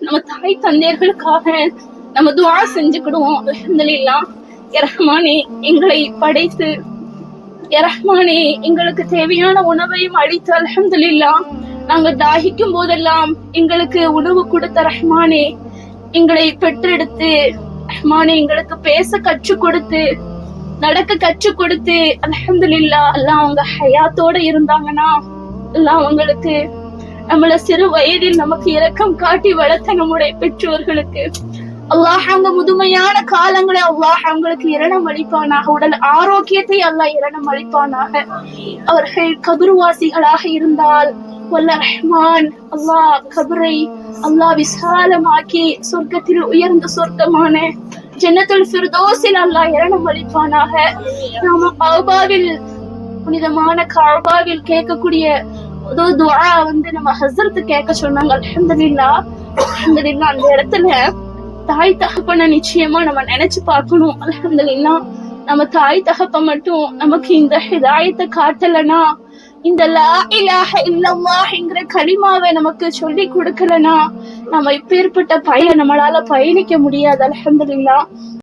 நம்ம தாய் தந்தையர்களுக்காக நம்ம துஆ செஞ்சுக்கிடுவோம். அல்ஹம்துலில்லாஹ். யா ரஹ்மானே, எங்களை படைத்து யா ரஹ்மானே எங்களுக்கு தேவையான உணவையும் அளித்து அல்ஹம்துலில்லாஹ். நாங்க தாகிக்கும் போதெல்லாம் எங்களுக்கு உணவு கொடுத்த ரஹ்மானே, எங்களை பெற்றெடுத்து ரஹ்மானே எங்களுக்கு பேச கற்றுக் கொடுத்து நடக்க கற்றுக் கொடுத்து அல்ஹம்துலில்லாஹ். அல்லாஹ் அவங்க ஹயாத்தோட இருந்தாங்கன்னா அல்லாஹ் அவங்களுக்கு நம்மள சிறு வயதில் நமக்கு இரக்கம் காட்டி வளர்த்த நம்முடைய பெற்றோர்களுக்கு அல்லாஹ் அவங்க முதுமையான காலங்களை அல்லாஹ் அவங்களுக்கு இரணம் அளிப்பானாக. உடல் ஆரோக்கியத்தை அல்லாஹ் இரணம் அளிப்பானாக. அவர்கள் கபர்வாசிகளாக இருந்தால் வல்ல ரஹ்மான் அல்லாஹ் கபரை அல்லாஹ் விசாலமாக்கி சொர்க்கத்தில் உயர்ந்த சொர்க்கமான ஜன்னத்துல் ஃபிர்தௌஸில் அல்லாஹ் இரணம் அளிப்பானாக. நாம கஅபாவில் புனிதமான கஅபாவில் கேட்கக்கூடிய துஆ நம்ம ஹஸ்ரத் கேட்க சொன்னாங்க. அல்ஹம்துலில்லாஹ். அல்ஹம்துலில்லாஹ். அந்த இடத்துல தாய் தகப்பனை நிச்சயமா நம்ம நினைச்சு பார்க்கணும். அல்ஹம்துலில்லாஹ். நம்ம தாய் தகப்ப மட்டும் நமக்கு இந்த ஹிதாயத்தை காட்டலனா, இந்த லா இலாஹ இல்லல்லாஹ் என்கிற கலிமாவை நமக்கு சொல்லி கொடுக்கலனா, நம்ம இப்பேற்பட்ட நம்மளால பயணிக்க முடியாது. அல்ஹம்துலில்லாஹ்.